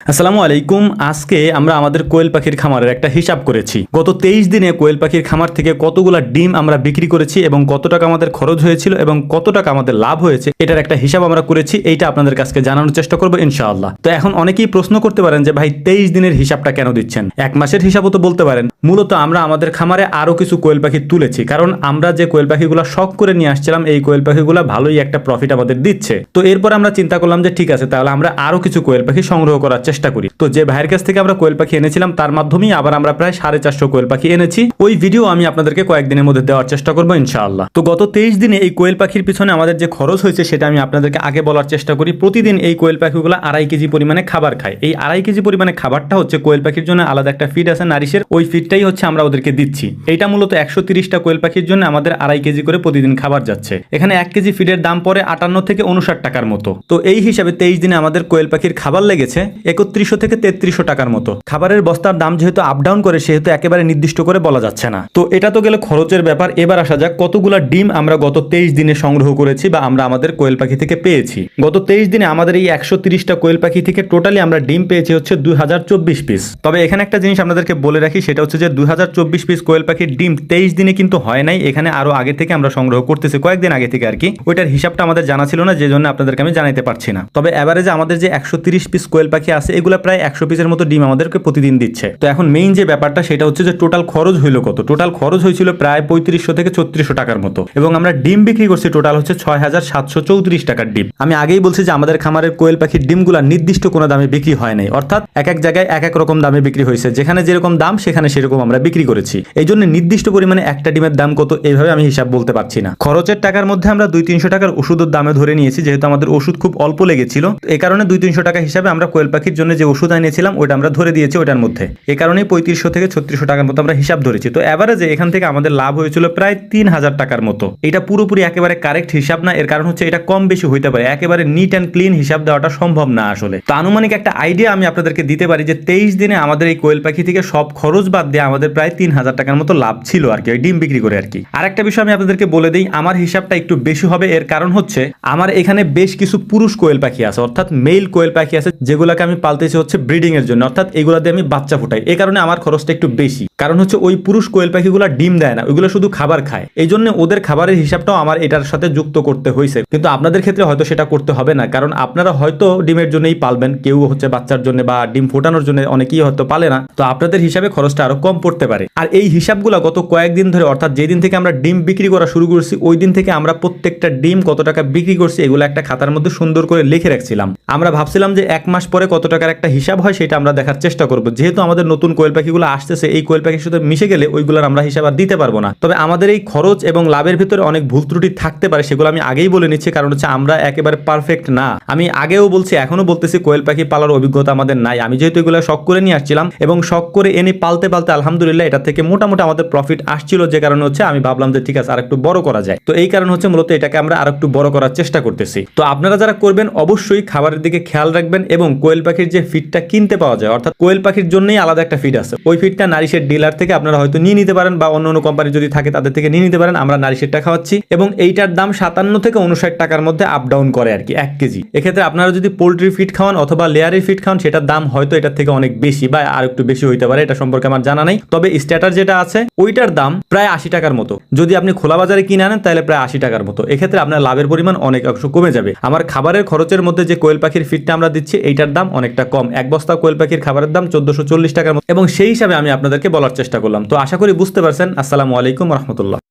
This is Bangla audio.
আসসালামু আলাইকুম। আজকে আমরা আমাদের কোয়েল পাখির খামারের একটা হিসাব করেছি। গত 23 দিনে কোয়েল পাখির খামার থেকে কতগুলা ডিম আমরা বিক্রি করেছি এবং কত টাকা আমাদের খরচ হয়েছিল এবং কত টাকা আমাদের লাভ হয়েছে, এটার একটা হিসাব আমরা করেছি। এইটা আপনাদের কাছে জানানোর চেষ্টা করবো ইনশাআল্লাহ। তো এখন অনেকেই প্রশ্ন করতে পারেন যে ভাই 23 দিনের হিসাবটা কেন দিচ্ছেন, এক মাসের হিসাবও তো বলতে পারেন। মূলত আমরা আমাদের খামারে আরো কিছু কোয়েল পাখি তুলেছি, কারণ আমরা যে কোয়েল পাখিগুলো শখ করে নিয়ে আসছিলাম এই কোয়েল পাখিগুলো ভালোই একটা প্রফিট আমাদের দিচ্ছে। তো এরপর আমরা চিন্তা করলাম যে ঠিক আছে, তাহলে আমরা আরো কিছু কোয়েল পাখি সংগ্রহ করার চেষ্টা করি। তো যে ভাইয়ের কাছ থেকে আমরা কোয়েল পাখি এনেছিলাম তার মাধ্যমেই আবার আমরা প্রায় 450 কোয়েল পাখি এনেছি। ওই ভিডিও আমি আপনাদেরকে কয়েকদিনের মধ্যে দেওয়ার চেষ্টা করবো ইনশাআল্লাহ। তো গত 23 দিনে এই কোয়েল পাখির পিছনে আমাদের যে খরচ হয়েছে সেটা আমি আপনাদেরকে আগে বলার চেষ্টা করি। প্রতিদিন এই কোয়েল পাখিগুলো 2.5 কেজি পরিমাণে খাবার খায়। এই 2.5 কেজি পরিমাণে খাবারটা হচ্ছে কোয়েল পাখির জন্য আলাদা একটা ফিড আছে নারিশের, ওই ফিডটাই হচ্ছে আমরা ওদেরকে দিচ্ছি। এইটা মূলত 130টা কোয়েল পাখির জন্য আমাদের 2.5 কেজি করে প্রতিদিন খাবার যাচ্ছে। এখানে 1 কেজি ফিডের দাম পড়ে 58 থেকে 59 টাকার মতো। তো এই হিসাবে 23 দিনে আমাদের কোয়েল পাখির খাবার লেগেছে 3100 থেকে 3300 টাকার মতো। খাবারের বস্তার দাম যেহেতু আপ ডাউন করে সেহেতু একেবারে নির্দিষ্ট করে বলা যাচ্ছে না। তো এটা তো গেল খরচের ব্যাপার। এবার আসা যাক কতগুলা ডিম আমরা গত 23 দিনে সংগ্রহ করেছি বা আমরা আমাদের কোয়েল পাখি থেকে পেয়েছি। গত 23 দিনে আমাদের এই 130টা কোয়েল পাখি থেকে টোটালি আমরা ডিম পেয়েছি হচ্ছে 2024 পিস। তবে এখানে একটা জিনিস আপনাদেরকে বলে রাখি, সেটা হচ্ছে যে 2024 পিস কোয়েল পাখির ডিম 23 দিনে কিন্তু হয় নাই। এখানে আরো আগে থেকে আমরা সংগ্রহ করতেছি, কয়েকদিন আগে থেকে আর কি। ওইটার হিসাবটা আমাদের জানা ছিল না, যে জন্য আপনাদেরকে আমি জানাতে পারছি না। তবে এভারেজে আমাদের যে 130 পিস কোয়েল পাখি আছে এগুলো প্রায় 100 পিসের মতো ডিম আমাদেরকে প্রতিদিন দিচ্ছে। তো এখন মেইন যে ব্যাপারটা সেটা হচ্ছে যে টোটাল খরচ হইলো কত। টোটাল খরচ হয়েছিল প্রায় 3500 থেকে 3600 টাকার মতো এবং আমরা ডিম বিক্রি করছি টোটাল হচ্ছে 6734 টাকার ডিম। আমি আগেই বলছি যে আমাদের খামারের কোয়েল পাখির ডিমগুলা নির্দিষ্ট কোনো দামে বিক্রি হয় নাই, অর্থাৎ এক এক জায়গায় এক এক রকম দামে বিক্রি হয়েছে। যেখানে যেরকম দাম সেখানে সেরকম আমরা বিক্রি করেছি। এই জন্য নির্দিষ্ট পরিমাণে একটা ডিমের দাম কত এইভাবে আমি হিসাব বলতে পারছি না। খরচের টাকার মধ্যে আমরা 200-300 টাকার ওষুধের দামে ধরে নিয়েছি, যেহেতু আমাদের ওষুধ খুব অল্প লেগেছিল। এই কারণে 200-300 টাকা হিসাবে আমরা কোয়েল পাখির জন্য যে ওষুধ এনেছিলাম ওইটা আমরা ধরে দিয়েছি ওইটার মধ্যে। এই কারণেই 3500 থেকে 3600 টাকার মতো আমরা হিসাব ধরেছি। তো এভারেজে এখান থেকে আমাদের লাভ হয়েছিল প্রায় 3000 টাকার মতো। এটা পুরোপুরি একেবারে কারেক্ট হিসাব না, এর কারণ হচ্ছে এটা কম বেশি হইতে পারে, একেবারে নিট অ্যান্ড ক্লিন হিসাব দেওয়াটা সম্ভব না আসলে। তো আনুমানিক একটা আইডিয়া আমি আপনাদেরকে দিতে পারি যে 23 দিনে আমাদের এই কোয়েল পাখি থেকে সব খরচ বাদ দিয়ে আমাদের প্রায় 3000 টাকার মতো লাভ ছিল আর কি, ওই ডিম বিক্রি করে আর কি। আর একটা বিষয় আমি আপনাদেরকে বলে দিই, আমার হিসাবটা একটু বেশি হবে। এর কারণ হচ্ছে আমার এখানে বেশ কিছু পুরুষ কোয়েল পাখি আছে, অর্থাৎ মেল কোয়েল পাখি আছে, যেগুলোকে আমি পালতেছি হচ্ছে ব্রিডিং এর জন্য, অর্থাৎ এগুলা দিয়ে আমি বাচ্চা ফুটাই। এই কারণে আমার খরচটা একটু বেশি। কারণ হচ্ছে ওই পুরুষ কোয়েল পাখিগুলো ডিম দেয় না, ওইগুলো শুধু খাবার খায়। এই জন্য ওদের খাবারের হিসাবটাও আমার এটার সাথে যুক্ত করতে হয়েছে। কিন্তু আপনাদের ক্ষেত্রে হয়তো সেটা করতে হবে না, কারণ আপনারা হয়তো ডিমের জন্যই পালবেন, কেউ হচ্ছে বাচ্চার জন্য বা ডিম ফোটানোর জন্য, অনেকেই হয়তো পালে না। তো আপনাদের হিসাবে খরচটা আরো কম পড়তে পারে। আর এই হিসাবগুলো গত কয়েকদিন ধরে, অর্থাৎ যেদিন থেকে আমরা ডিম বিক্রি করা শুরু করছি ওই দিন থেকে আমরা প্রত্যেকটা ডিম কত টাকা বিক্রি করছি এগুলো একটা খাতার মধ্যে সুন্দর করে লিখে রাখছিলাম। আমরা ভাবছিলাম যে এক মাস পরে কত টাকার একটা হিসাব হয় সেটা আমরা দেখার চেষ্টা করবো। যেহেতু আমাদের নতুন কোয়েল পাখিগুলো আসতেছে, এই কোয়েল পাখির সাথে মিশে গেলে ওইগুলোর আমরা হিসাব আর দিতে পারবো না। তবে আমাদের এই খরচ এবং লাভের ভিতরে অনেক ভুল ত্রুটি থাকতে পারে, সেগুলো আমি আগেই বলে নিচ্ছি। কারণ হচ্ছে আমরা একেবারে পারফেক্ট না। আমি আগেও বলছি, এখনো বলতেছি, কোয়েল পাখি পালার অভিজ্ঞতা আমাদের নাই। আমি যেহেতু এগুলো শখ করে নিয়ে আসছিলাম এবং শখ করে এনে পালতে পালতে আলহামদুলিল্লাহ এটা থেকে মোটামুটি আমাদের প্রফিট আসছিল, যে কারণে হচ্ছে আমি ভাবলাম যে ঠিক আছে আর একটু বড় করা যায়। তো এই কারণ হচ্ছে মূলত এটাকে আমরা আর একটু বড় করার চেষ্টা করতেছি। তো আপনারা যারা করবেন অবশ্যই খাবারের দিকে খেয়াল রাখবেন এবং কোয়েল পাখির যে ফিডটা কিনতে পাওয়া যায়, অর্থাৎ কোয়েল পাখির জন্যই আলাদা একটা ফিড আছে, ওই ফিডটা নারিশের ডিলার থেকে আপনারা হয়তো নিয়ে নিতে পারেন বা অন্য অন্য কোম্পানি যদি থাকে তাদের থেকে নিয়ে নিতে পারেন। আমরা নারিশেরটা খাওয়াচ্ছি এবং এইটার দাম 57 থেকে 59 টাকার মধ্যে আপ ডাউন করে আর কি 1 কেজি। এক্ষেত্রে আপনারা যদি পোল্ট্রি ফিড খাওয়ান অথবা লেয়ারের ফিড খাওয়ান সেটার দাম হয়তো এটার থেকে অনেক বেশি বা আর একটু বেশি হইতে পারে, এটা সম্পর্কে আমার জানা নেই। তবে স্ট্যাটার যেটা আছে ওইটার দাম প্রায় 80 টাকার মতো। যদি আপনি খোলা বাজারে কিনে আনেন তাহলে প্রায় 80 টাকার মতো। এক্ষেত্রে আপনার লাভের পরিমাণ অনেক অংশ কমে যাবে। আমার খাবারের খরচের মধ্যে যে কোয়েল পাখির ফিডটা আমরা দিচ্ছি এইটার দাম অনেকটা কম। এক বস্তা কোয়েল পাখির খাবারের দাম 1440 টাকার মতো এবং সেই হিসাবে আমি আপনাদেরকে বলার চেষ্টা করলাম। তো আশা করি বুঝতে পারছেন। আসসালামু আলাইকুম রহমতুল্লাহ।